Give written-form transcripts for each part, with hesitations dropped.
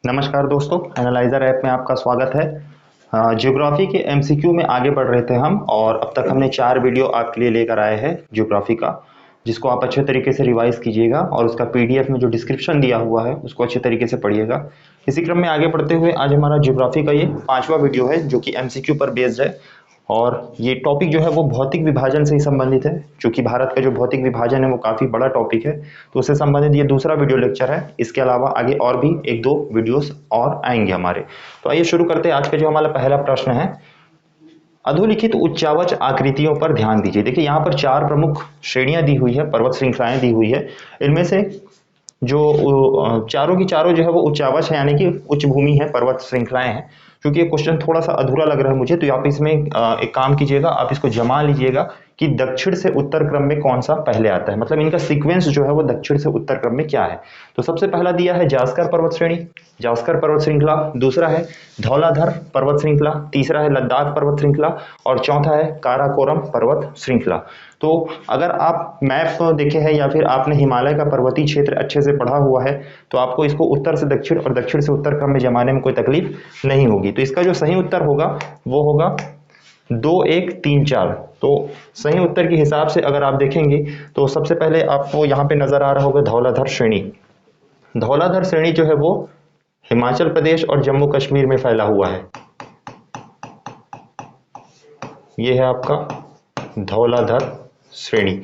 नमस्कार दोस्तों, analyser app में आपका स्वागत है। ज्योग्राफी के एमसीक्यू में आगे बढ़ रहे थे हम और अब तक हमने 4 वीडियो आपके लिए लेकर आए हैं ज्योग्राफी का, जिसको आप अच्छे तरीके से रिवाइज कीजिएगा और उसका पीडीएफ में जो डिस्क्रिप्शन दिया हुआ है उसको अच्छे तरीके से पढ़िएगा। इसी क्रम में आगे बढ़ते हुए आज हमारा ज्योग्राफी का ये 5वां वीडियो है जो कि एमसीक्यू पर बेस्ड है और ये टॉपिक जो है वो भौतिक विभाजन से ही संबंधित है। क्योंकि भारत का जो भौतिक विभाजन है वो काफ़ी बड़ा टॉपिक है, तो उससे संबंधित ये दूसरा वीडियो लेक्चर है। इसके अलावा आगे और भी 1-2 वीडियोस और आएंगे हमारे। तो आइए शुरू करते हैं। आज का जो हमारा पहला प्रश्न है, अधोलिखित उच्चावच आकृतियों पर ध्यान दीजिए। देखिए यहाँ पर 4 प्रमुख श्रेणियां दी हुई है, पर्वत श्रृंखलाएं दी हुई है। इनमें से जो चारों की चारों जो है वो उच्चावच है, यानी कि उच्च भूमि है, पर्वत श्रृंखलाएं हैं। क्योंकि ये क्वेश्चन थोड़ा सा अधूरा लग रहा है मुझे, तो आप इसमें एक काम कीजिएगा, आप इसको जमा लीजिएगा कि दक्षिण से उत्तर क्रम में कौन सा पहले आता है, मतलब इनका सीक्वेंस जो है वो दक्षिण से उत्तर क्रम में क्या है। तो सबसे पहला दिया है जास्कर पर्वत श्रेणी, जास्कर पर्वत श्रृंखला, दूसरा है धौलाधर पर्वत श्रृंखला, तीसरा है लद्दाख पर्वत श्रृंखला और चौथा है काराकोरम पर्वत श्रृंखला। तो अगर आप मैप देखे हैं या फिर आपने हिमालय का पर्वतीय क्षेत्र अच्छे से पढ़ा हुआ है तो आपको इसको उत्तर से दक्षिण और दक्षिण से उत्तर क्रम में जमाने में कोई तकलीफ नहीं होगी। तो इसका जो सही उत्तर होगा वो होगा 2, 1, 3, 4। तो सही उत्तर के हिसाब से अगर आप देखेंगे तो सबसे पहले आपको यहाँ पे नजर आ रहा होगा धौलाधर श्रेणी। धौलाधर श्रेणी जो है वो हिमाचल प्रदेश और जम्मू कश्मीर में फैला हुआ है। ये है आपका धौलाधर श्रेणी।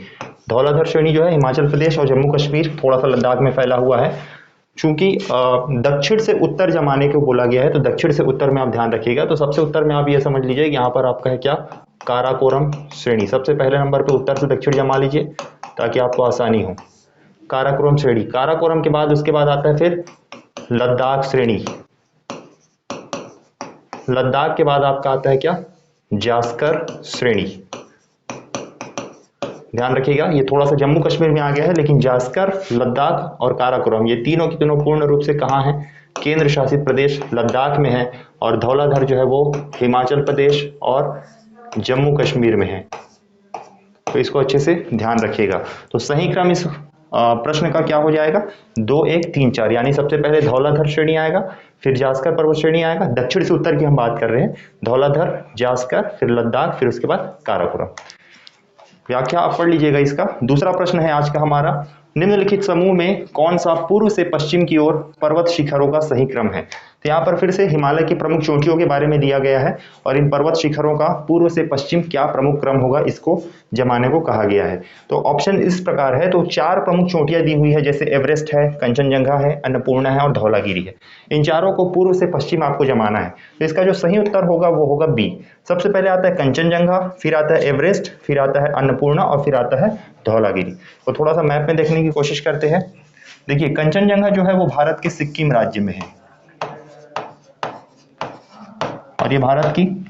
धौलाधर श्रेणी जो है हिमाचल प्रदेश और जम्मू कश्मीर, थोड़ा सा लद्दाख में फैला हुआ है। चूंकि दक्षिण से उत्तर जमाने को बोला गया है तो दक्षिण से उत्तर में आप ध्यान रखिएगा। तो सबसे उत्तर में आप ये समझ लीजिए कि यहाँ पर आपका है क्या, काराकोरम श्रेणी। सबसे पहले नंबर पे उत्तर से दक्षिण जमा लीजिए ताकि आपको आसानी हो। काराकोरम श्रेणी, काराकोरम के बाद उसके बाद आता है फिर लद्दाख श्रेणी। लद्दाख के बाद आपका आता है क्या, जास्कर श्रेणी। ध्यान रखिएगा ये थोड़ा सा जम्मू कश्मीर में आ गया है, लेकिन जास्कर, लद्दाख और काराकोरम ये तीनों की तीनों पूर्ण रूप से कहाँ हैं, केंद्र शासित प्रदेश लद्दाख में है। और धौलाधर जो है वो हिमाचल प्रदेश और जम्मू कश्मीर में है। तो इसको अच्छे से ध्यान रखिएगा। तो सही क्रम इस प्रश्न का क्या हो जाएगा, 2, 1, 3, 4। यानी सबसे पहले धौलाधर श्रेणी आएगा, फिर जास्कर पर्वत श्रेणी आएगा। दक्षिण से उत्तर की हम बात कर रहे हैं, धौलाधर, जास्कर, फिर लद्दाख, फिर उसके बाद काराकोरम। व्याख्या आप पढ़ लीजिएगा इसका। दूसरा प्रश्न है आज का हमारा, निम्नलिखित समूह में कौन सा पूर्व से पश्चिम की ओर पर्वत शिखरों का सही क्रम है। तो यहाँ पर फिर से हिमालय की प्रमुख चोटियों के बारे में दिया गया है और इन पर्वत शिखरों का पूर्व से पश्चिम क्या प्रमुख क्रम होगा, इसको जमाने को कहा गया है। तो ऑप्शन इस प्रकार है। तो 4 प्रमुख चोटियां दी हुई है, जैसे एवरेस्ट है, कंचनजंगा है, अन्नपूर्णा है और धौलागिरी है। इन चारों को पूर्व से पश्चिम आपको जमाना है। तो इसका जो सही उत्तर होगा वो होगा बी। सबसे पहले आता है कंचनजंगा, फिर आता है एवरेस्ट, फिर आता है अन्नपूर्णा और फिर आता है धौलागिरी। तो थोड़ा सा मैप में देखने की कोशिश करते हैं। देखिए कंचनजंगा जो है वो भारत के सिक्किम राज्य में है और ये भारत की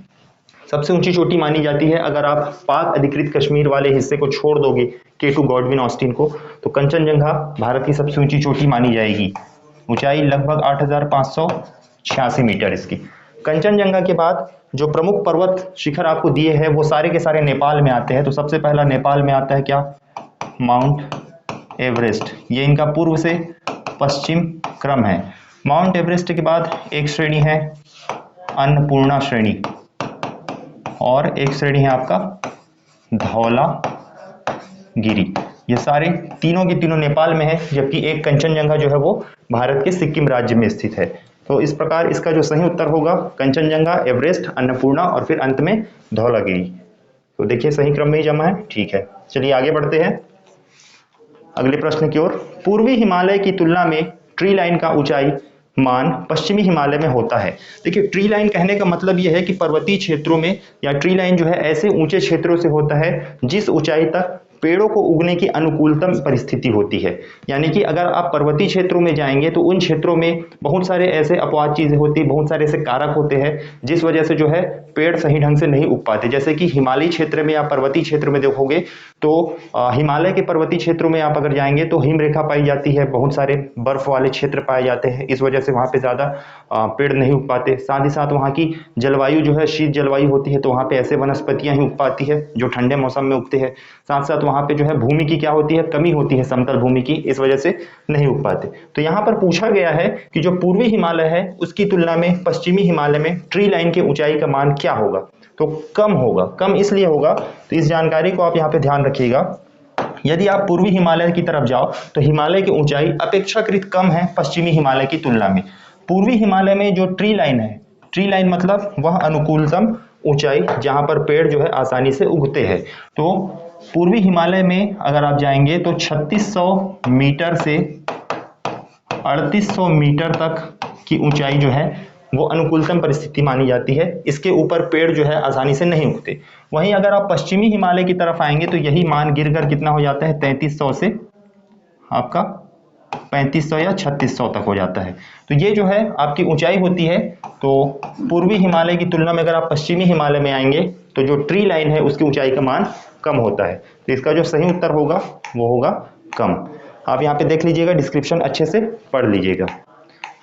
सबसे ऊंची चोटी मानी जाती है। अगर आप पाक अधिकृत कश्मीर वाले हिस्से को छोड़ दोगे, K2 गॉडविन ऑस्टिन को, तो कंचनजंगा भारत की सबसे ऊंची चोटी मानी जाएगी। ऊंचाई लगभग 8,586 मीटर इसकी। कंचनजंगा के बाद जो प्रमुख पर्वत शिखर आपको दिए हैं वो सारे के सारे नेपाल में आते हैं। तो सबसे पहला नेपाल में आता है क्या, माउंट एवरेस्ट। ये इनका पूर्व से पश्चिम क्रम है। माउंट एवरेस्ट के बाद एक श्रेणी है अन्नपूर्णा श्रेणी और एक श्रेणी है आपका धौलागिरी। ये सारे तीनों की तीनों नेपाल में है, जबकि एक कंचनजंगा जो है वो भारत के सिक्किम राज्य में स्थित है। तो इस प्रकार इसका जो सही उत्तर होगा कंचनजंगा, एवरेस्ट, अन्नपूर्णा और फिर अंत में धौलागिरी। तो देखिए सही क्रम में ही जमा है। ठीक है, चलिए आगे बढ़ते हैं अगले प्रश्न की ओर। पूर्वी हिमालय की तुलना में ट्री लाइन का ऊंचाई मान पश्चिमी हिमालय में होता है। देखिए ट्री लाइन कहने का मतलब यह है कि पर्वतीय क्षेत्रों में या ट्री लाइन जो है ऐसे ऊंचे क्षेत्रों से होता है जिस ऊंचाई तक पेड़ों को उगने की अनुकूलतम परिस्थिति होती है। यानी कि अगर आप पर्वतीय क्षेत्रों में जाएंगे तो उन क्षेत्रों में बहुत सारे ऐसे अपवाद चीजें होती है, बहुत सारे ऐसे कारक होते हैं जिस वजह से जो है पेड़ सही ढंग से नहीं उग पाते। जैसे कि हिमालयी क्षेत्र में या पर्वतीय क्षेत्र में देखोगे तो हिमालय के पर्वतीय क्षेत्रों में आप अगर जाएंगे तो हिमरेखा पाई जाती है, बहुत सारे बर्फ वाले क्षेत्र पाए जाते हैं, इस वजह से वहाँ पे ज्यादा पेड़ नहीं उग पाते। साथ ही साथ वहाँ की जलवायु जो है शीत जलवायु होती है, तो वहाँ पे ऐसे वनस्पतियां ही उग पाती है जो ठंडे मौसम में उगते हैं। साथ साथ वहाँ पे जो है भूमि की क्या होती है, कमी होती है, समतल भूमि की, इस वजह से नहीं उग पाते। तो यहाँ पर पूछा गया है कि जो पूर्वी हिमालय है उसकी तुलना में पश्चिमी हिमालय में ट्री लाइन की ऊंचाई का मान क्या होगा, तो कम होगा। कम इसलिए होगा, तो इस जानकारी को आप यहाँ पे ध्यान रखिएगा। यदि आप पूर्वी हिमालय की तरफ जाओ तो हिमालय की ऊंचाई अपेक्षाकृत कम है पश्चिमी हिमालय की तुलना में। पूर्वी हिमालय में जो ट्री लाइन है, ट्री लाइन मतलब वह अनुकूलतम ऊंचाई जहां पर पेड़ जो है आसानी से उगते हैं। तो पूर्वी हिमालय में अगर आप जाएंगे तो 3600 मीटर से 3800 मीटर तक की ऊंचाई जो है वो अनुकूलतम परिस्थिति मानी जाती है। इसके ऊपर पेड़ जो है आसानी से नहीं उगते। वहीं अगर आप पश्चिमी हिमालय की तरफ आएंगे तो यही मान गिरकर कितना हो जाता है, 3300 से आपका 3500 या 3600 तक हो जाता है। तो ये जो है आपकी ऊंचाई होती है। तो पूर्वी हिमालय की तुलना में अगर आप पश्चिमी हिमालय में आएंगे तो जो ट्री लाइन है उसकी ऊंचाई का मान कम होता है। तो इसका जो सही उत्तर होगा वो होगा कम। आप यहाँ पे देख लीजिएगा, डिस्क्रिप्शन अच्छे से पढ़ लीजिएगा।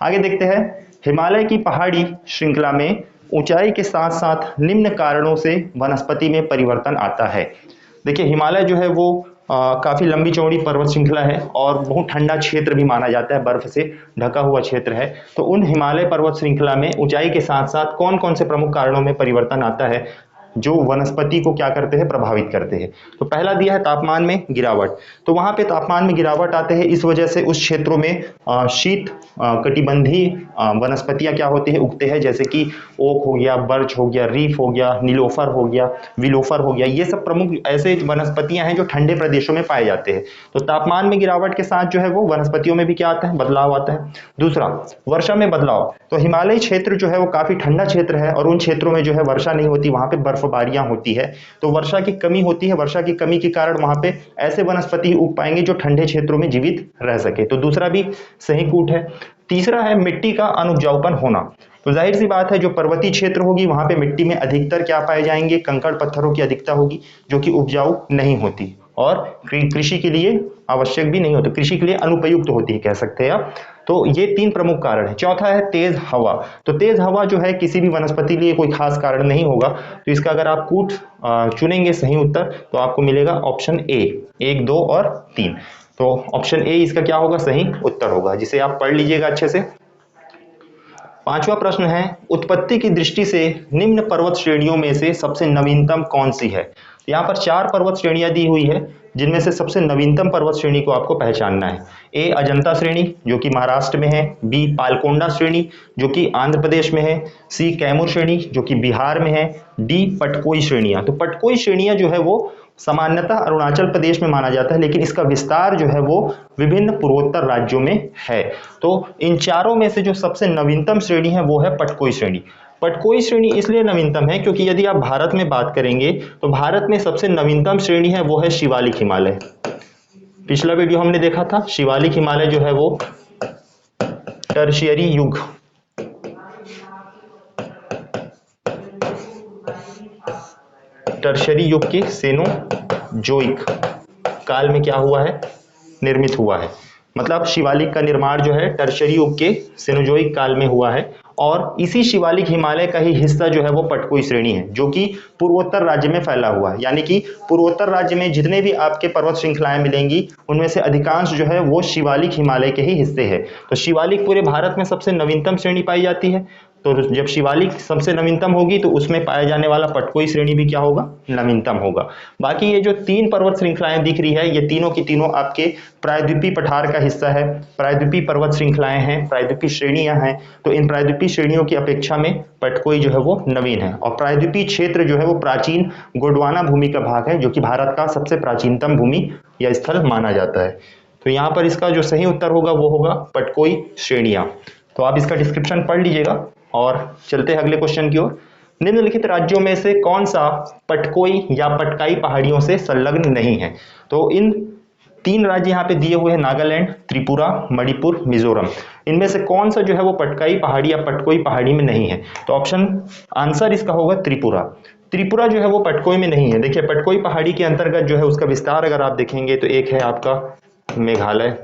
आगे देखते हैं, हिमालय की पहाड़ी श्रृंखला में ऊंचाई के साथ साथ निम्न कारणों से वनस्पति में परिवर्तन आता है। देखिए, हिमालय जो है वो काफ़ी लंबी चौड़ी पर्वत श्रृंखला है और बहुत ठंडा क्षेत्र भी माना जाता है, बर्फ से ढका हुआ क्षेत्र है। तो उन हिमालय पर्वत श्रृंखला में ऊंचाई के साथ साथ कौन कौन से प्रमुख कारणों में परिवर्तन आता है जो वनस्पति को क्या करते हैं, प्रभावित करते हैं। तो पहला दिया है तापमान में गिरावट। तो वहां पे तापमान में गिरावट आते हैं, इस वजह से उस क्षेत्रों में शीत कटिबंधीय वनस्पतियां क्या होती है, उगते हैं, जैसे कि ओक हो गया, बर्च हो गया, रीफ हो गया, नीलोफर हो गया, विलोफर हो गया। ये सब प्रमुख ऐसे वनस्पतियां हैं जो ठंडे प्रदेशों में पाए जाते हैं। तो तापमान में गिरावट के साथ जो है वो वनस्पतियों में भी क्या आता है, बदलाव आता है। दूसरा, वर्षा में बदलाव। तो हिमालयी क्षेत्र जो है वो काफी ठंडा क्षेत्र है और उन क्षेत्रों में जो है वर्षा नहीं होती, वहां पे बर्फबारियां होती है। तो वर्षा की कमी होती है। वर्षा की कमी के कारण वहां पे ऐसे वनस्पति उग पाएंगे जो ठंडे क्षेत्रों में जीवित रह सके। तो दूसरा भी सही कूट है। तीसरा है मिट्टी का अनुपजाऊपन होना। तो जाहिर सी बात है, जो पर्वतीय क्षेत्र होगी वहां पे मिट्टी में अधिकतर क्या पाए जाएंगे, कंकड़ पत्थरों की अधिकता होगी जो कि उपजाऊ नहीं होती और कृषि के लिए आवश्यक भी नहीं होती, कृषि के लिए अनुपयुक्त होती है, कह सकते हैं आप। तो ये तीन प्रमुख कारण है। चौथा है तेज हवा। तो तेज हवा जो है किसी भी वनस्पति के लिए कोई खास कारण नहीं होगा। तो इसका अगर आप कूट चुनेंगे सही उत्तर तो आपको मिलेगा ऑप्शन ए, 1, 2 और 3। तो ऑप्शन ए इसका क्या होगा, सही उत्तर होगा, जिसे आप पढ़ लीजिएगा अच्छे से। पांचवा प्रश्न है, उत्पत्ति की दृष्टि से निम्न पर्वत श्रेणियों में से सबसे नवीनतम कौन सी है। यहाँ पर 4 पर्वत श्रेणियां दी हुई है, जिनमें से सबसे नवीनतम पर्वत श्रेणी को आपको पहचानना है। ए अजंता श्रेणी जो कि महाराष्ट्र में है, बी पालकोंडा श्रेणी जो कि आंध्र प्रदेश में है, सी कैमूर श्रेणी जो कि बिहार में है, डी पटकोई श्रेणियां। तो पटकोई श्रेणियां जो है वो सामान्यतः अरुणाचल प्रदेश में माना जाता है, लेकिन इसका विस्तार जो है वो विभिन्न पूर्वोत्तर राज्यों में है। तो इन चारों में से जो सबसे नवीनतम श्रेणी है वो है पटकोई श्रेणी। पटकोई श्रेणी इसलिए नवीनतम है क्योंकि यदि आप भारत में बात करेंगे तो भारत में सबसे नवीनतम श्रेणी है वो है शिवालिक हिमालय। पिछला वीडियो हमने देखा था, शिवालिक हिमालय जो है वो टर्शियरी युग के सेनोजोइक काल में क्या हुआ है, निर्मित हुआ है। मतलब शिवालिक का निर्माण जो है टर्शियरी युग के सेनोजोइक काल में हुआ है और इसी शिवालिक हिमालय का ही हिस्सा जो है वो पटकोई श्रेणी है जो कि पूर्वोत्तर राज्य में फैला हुआ है। यानी कि पूर्वोत्तर राज्य में जितने भी आपके पर्वत श्रृंखलाएं मिलेंगी उनमें से अधिकांश जो है वो शिवालिक हिमालय के ही हिस्से है। तो शिवालिक पूरे भारत में सबसे नवीनतम श्रेणी पाई जाती है। तो जब शिवालिक सबसे नवीनतम होगी तो उसमें पाया जाने वाला पटकोई श्रेणी भी क्या होगा, नवीनतम होगा। बाकी ये जो 3 पर्वत श्रृंखलाएं दिख रही है ये तीनों की तीनों आपके प्रायद्वीपीय पठार का हिस्सा है, प्रायद्वीपीय पर्वत श्रृंखलाएं हैं, प्रायद्वीपीय श्रेणियां हैं। तो इन प्रायद्वीपीय श्रेणियों की अपेक्षा में पटकोई जो है वो नवीन है। और प्रायद्वीपीय क्षेत्र जो है वो प्राचीन गोंडवाना भूमि का भाग है जो कि भारत का सबसे प्राचीनतम भूमि या स्थल माना जाता है। तो यहाँ पर इसका जो सही उत्तर होगा वो होगा पटकोई श्रेणियां। तो आप इसका डिस्क्रिप्शन पढ़ लीजिएगा और चलते हैं अगले क्वेश्चन की ओर। निम्नलिखित राज्यों में से कौन सा पटकोई या पटकाई पहाड़ियों से संलग्न नहीं है। तो इन 3 राज्य यहाँ पे दिए हुए हैं, नागालैंड, त्रिपुरा, मणिपुर, मिजोरम। इनमें से कौन सा जो है वो पटकाई पहाड़ी या पटकोई पहाड़ी में नहीं है। तो ऑप्शन आंसर इसका होगा त्रिपुरा। त्रिपुरा जो है वो पटकोई में नहीं है। देखिए, पटकोई पहाड़ी के अंतर्गत जो है उसका विस्तार अगर आप देखेंगे तो एक है आपका मेघालय,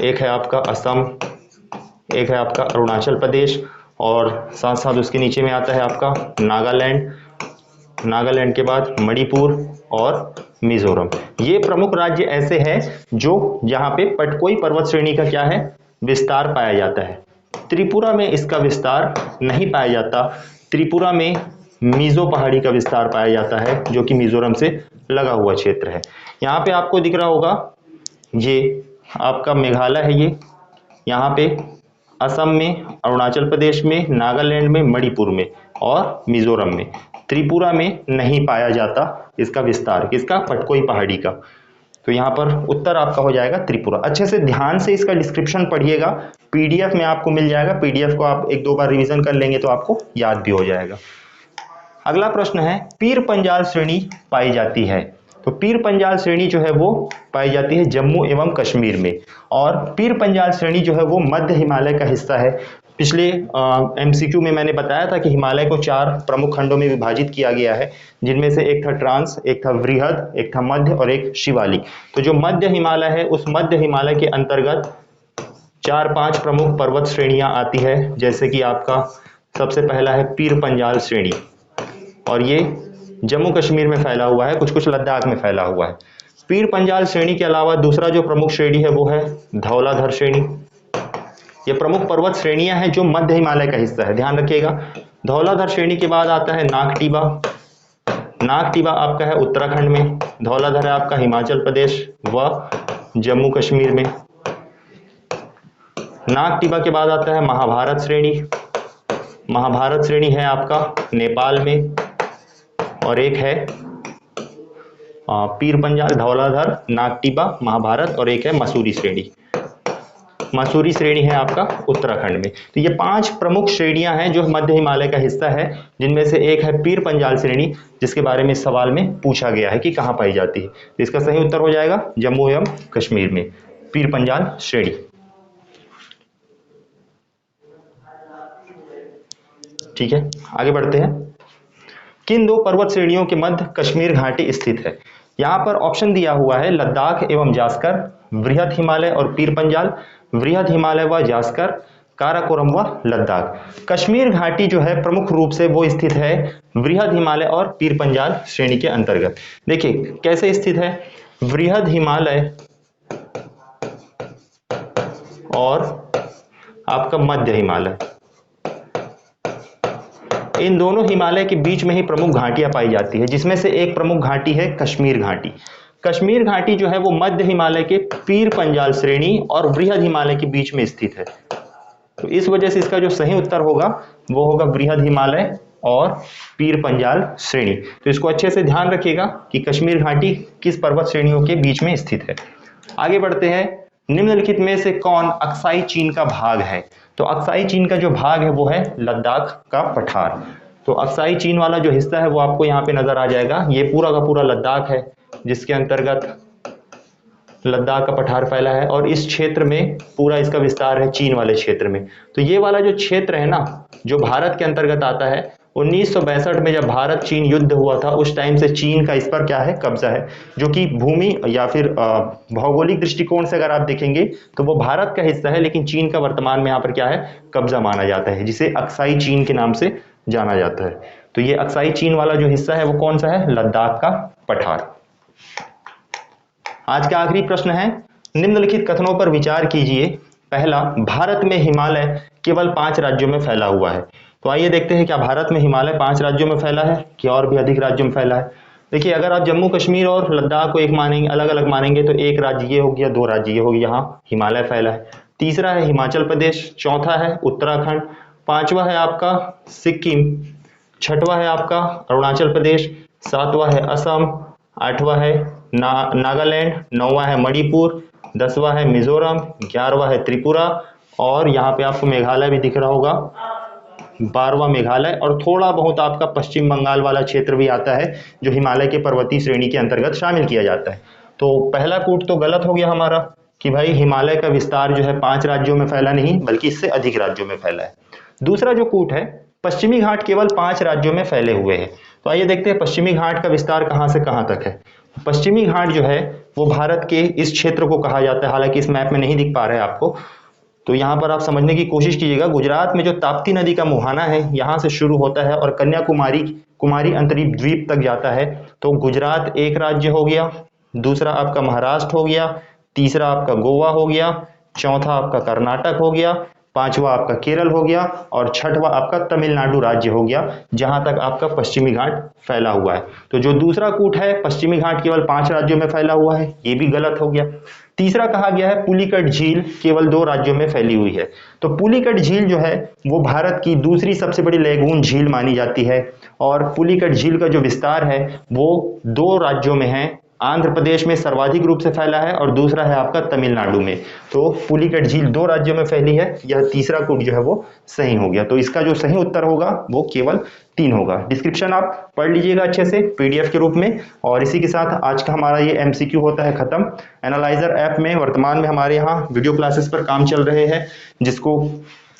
एक है आपका असम, एक है आपका अरुणाचल प्रदेश और साथ साथ उसके नीचे में आता है आपका नागालैंड, नागालैंड के बाद मणिपुर और मिजोरम। ये प्रमुख राज्य ऐसे हैं जो जहां पे पटकोई पर्वत श्रेणी का क्या है, विस्तार पाया जाता है। त्रिपुरा में इसका विस्तार नहीं पाया जाता। त्रिपुरा में मिजो पहाड़ी का विस्तार पाया जाता है जो कि मिजोरम से लगा हुआ क्षेत्र है। यहाँ पे आपको दिख रहा होगा ये आपका मेघालय है, ये यहाँ पे असम में, अरुणाचल प्रदेश में, नागालैंड में, मणिपुर में और मिजोरम में। त्रिपुरा में नहीं पाया जाता इसका विस्तार, किसका, पटकोई पहाड़ी का। तो यहाँ पर उत्तर आपका हो जाएगा त्रिपुरा। अच्छे से ध्यान से इसका डिस्क्रिप्शन पढ़िएगा, पीडीएफ में आपको मिल जाएगा। पीडीएफ को आप एक दो बार रिवीजन कर लेंगे तो आपको याद भी हो जाएगा। अगला प्रश्न है, पीर पंजाल श्रेणी पाई जाती है। तो पीर पंजाल श्रेणी जो है वो पाई जाती है जम्मू एवं कश्मीर में, और पीर पंजाल श्रेणी जो है वो मध्य हिमालय का हिस्सा है। पिछले एमसीक्यू में मैंने बताया था कि हिमालय को 4 प्रमुख खंडों में विभाजित किया गया है, जिनमें से एक था ट्रांस, एक था वृहद, एक था मध्य और एक शिवालिक। तो जो मध्य हिमालय है उस मध्य हिमालय के अंतर्गत 4-5 प्रमुख पर्वत श्रेणियां आती है, जैसे कि आपका सबसे पहला है पीर पंजाल श्रेणी, और ये जम्मू कश्मीर में फैला हुआ है, कुछ कुछ लद्दाख में फैला हुआ है। पीर पंजाल श्रेणी के अलावा दूसरा जो प्रमुख श्रेणी है वो है धौलाधर श्रेणी। ये प्रमुख पर्वत श्रेणियां हैं जो मध्य हिमालय का हिस्सा है, ध्यान रखिएगा। धौलाधर श्रेणी के बाद आता है नागटिबा। नागटिबा आपका है उत्तराखंड में, धौलाधर है आपका हिमाचल प्रदेश व जम्मू कश्मीर में। नागटिबा के बाद आता है महाभारत श्रेणी। महाभारत श्रेणी है आपका नेपाल में, और एक है पीर पंजाल, धौलाधर, नागटिबा, महाभारत, और एक है मसूरी श्रेणी। मसूरी श्रेणी है आपका उत्तराखंड में। तो ये 5 प्रमुख श्रेणियां हैं जो मध्य हिमालय का हिस्सा है, जिनमें से एक है पीर पंजाल श्रेणी, जिसके बारे में इस सवाल में पूछा गया है कि कहां पाई जाती है। तो इसका सही उत्तर हो जाएगा जम्मू एवं कश्मीर में पीर पंजाल श्रेणी। ठीक है, आगे बढ़ते हैं। किन 2 पर्वत श्रेणियों के मध्य कश्मीर घाटी स्थित है। यहां पर ऑप्शन दिया हुआ है लद्दाख एवं जास्कर, वृहद हिमालय और पीर पंजाल, वृहद हिमालय व जास्कर, काराकोरम व लद्दाख। कश्मीर घाटी जो है प्रमुख रूप से वो स्थित है वृहद हिमालय और पीर पंजाल श्रेणी के अंतर्गत। देखिए कैसे स्थित है, वृहद हिमालय और आपका मध्य हिमालय, इन दोनों हिमालय के बीच में ही प्रमुख घाटियां पाई जाती है, जिसमें से एक प्रमुख घाटी है कश्मीर घाटी। कश्मीर घाटी जो है वो मध्य हिमालय के पीर पंजाल श्रेणी और वृहद हिमालय के बीच में स्थित है। तो इस वजह से इसका जो सही उत्तर होगा वो होगा वृहद हिमालय और पीर पंजाल श्रेणी। तो इसको अच्छे से ध्यान रखिएगा कि कश्मीर घाटी किस पर्वत श्रेणियों के बीच में स्थित है। आगे बढ़ते हैं, निम्नलिखित में से कौन अक्साई चीन का भाग है। तो अक्साई चीन का जो भाग है वो है लद्दाख का पठार। तो अक्साई चीन वाला जो हिस्सा है वो आपको यहाँ पे नजर आ जाएगा। ये पूरा का पूरा लद्दाख है, जिसके अंतर्गत लद्दाख का पठार फैला है, और इस क्षेत्र में पूरा इसका विस्तार है चीन वाले क्षेत्र में। तो ये वाला जो क्षेत्र है ना, जो भारत के अंतर्गत आता है, 1962 में जब भारत चीन युद्ध हुआ था उस टाइम से चीन का इस पर क्या है, कब्जा है, जो कि भूमि या फिर भौगोलिक दृष्टिकोण से अगर आप देखेंगे तो वो भारत का हिस्सा है, लेकिन चीन का वर्तमान में यहाँ पर क्या है, कब्जा माना जाता है, जिसे अक्साई चीन के नाम से जाना जाता है। तो ये अक्साई चीन वाला जो हिस्सा है वो कौन सा है, लद्दाख का पठार। आज का आखिरी प्रश्न है, निम्नलिखित कथनों पर विचार कीजिए। पहला, भारत में हिमालय केवल 5 राज्यों में फैला हुआ है। तो आइए देखते हैं क्या भारत में हिमालय 5 राज्यों में फैला है कि और भी अधिक राज्यों में फैला है। देखिए अगर आप जम्मू कश्मीर और लद्दाख को एक मानेंगे, अलग अलग मानेंगे, तो एक राज्य ये हो गया, 2 राज्य ये हो गया, यहाँ हिमालय फैला है। तीसरा है हिमाचल प्रदेश, चौथा है उत्तराखंड, पांचवा है आपका सिक्किम, छठवा है आपका अरुणाचल प्रदेश, सातवां है असम, आठवां है नागालैंड, 9वां है मणिपुर, 10वां है मिजोरम, 11वां है त्रिपुरा, और यहाँ पे आपको मेघालय भी दिख रहा होगा, 12वां मेघालय, और थोड़ा बहुत आपका पश्चिम बंगाल वाला क्षेत्र भी आता है जो हिमालय के पर्वतीय श्रेणी के अंतर्गत शामिल किया जाता है। तो पहला कूट तो गलत हो गया हमारा कि भाई हिमालय का विस्तार जो है 5 राज्यों में फैला नहीं, बल्कि इससे अधिक राज्यों में फैला है। दूसरा जो कूट है, पश्चिमी घाट केवल 5 राज्यों में फैले हुए हैं। तो आइए देखते हैं पश्चिमी घाट का विस्तार कहां से कहां तक है। पश्चिमी घाट जो है वो भारत के इस क्षेत्र को कहा जाता है, हालांकि इस मैप में नहीं दिख पा रहा है आपको, तो यहाँ पर आप समझने की कोशिश कीजिएगा। गुजरात में जो ताप्ती नदी का मुहाना है यहाँ से शुरू होता है और कन्याकुमारी कुमारी अंतरीप द्वीप तक जाता है। तो गुजरात एक राज्य हो गया, दूसरा आपका महाराष्ट्र हो गया, तीसरा आपका गोवा हो गया, चौथा आपका कर्नाटक हो गया, पांचवा आपका केरल हो गया और छठवां आपका तमिलनाडु राज्य हो गया, जहां तक आपका पश्चिमी घाट फैला हुआ है। तो जो दूसरा कूट है पश्चिमी घाट केवल 5 राज्यों में फैला हुआ है, ये भी गलत हो गया। तीसरा कहा गया है पुलिकट झील केवल 2 राज्यों में फैली हुई है। तो पुलिकट झील जो है वो भारत की दूसरी सबसे बड़ी लैगून झील मानी जाती है और पुलिकट झील का जो विस्तार है वो 2 राज्यों में है। आंध्र प्रदेश में सर्वाधिक रूप से फैला है और दूसरा है आपका तमिलनाडु में। तो पुलिकट झील 2 राज्यों में फैली है, यह तीसरा कूट जो है वो सही हो गया। तो इसका जो सही उत्तर होगा वो केवल 3 होगा। डिस्क्रिप्शन आप पढ़ लीजिएगा अच्छे से पीडीएफ के रूप में। और इसी के साथ आज का हमारा ये एमसीक्यू होता है खत्म। एनालाइजर ऐप में वर्तमान में हमारे यहाँ वीडियो क्लासेस पर काम चल रहे हैं, जिसको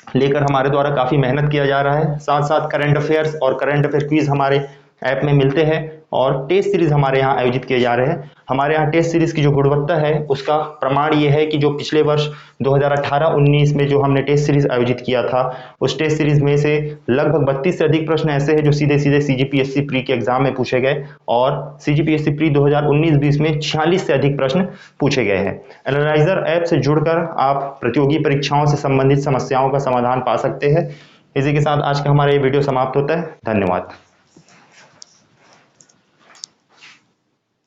लेकर हमारे द्वारा काफी मेहनत किया जा रहा है। साथ साथ करंट अफेयर्स और करंट अफेयर क्विज हमारे ऐप में मिलते हैं और टेस्ट सीरीज हमारे यहाँ आयोजित किए जा रहे हैं। हमारे यहाँ टेस्ट सीरीज की जो गुणवत्ता है उसका प्रमाण ये है कि जो पिछले वर्ष 2018-19 में जो हमने टेस्ट सीरीज आयोजित किया था, उस टेस्ट सीरीज में से लगभग 32 से अधिक प्रश्न ऐसे हैं जो सीधे सीधे सीजीपीएससी प्री के एग्जाम में पूछे गए और सीजीपीएससी प्री 2019-20 में 46 से अधिक प्रश्न पूछे गए हैं। एनालाइजर ऐप से जुड़कर आप प्रतियोगी परीक्षाओं से संबंधित समस्याओं का समाधान पा सकते हैं। इसी के साथ आज का हमारा ये वीडियो समाप्त होता है। धन्यवाद।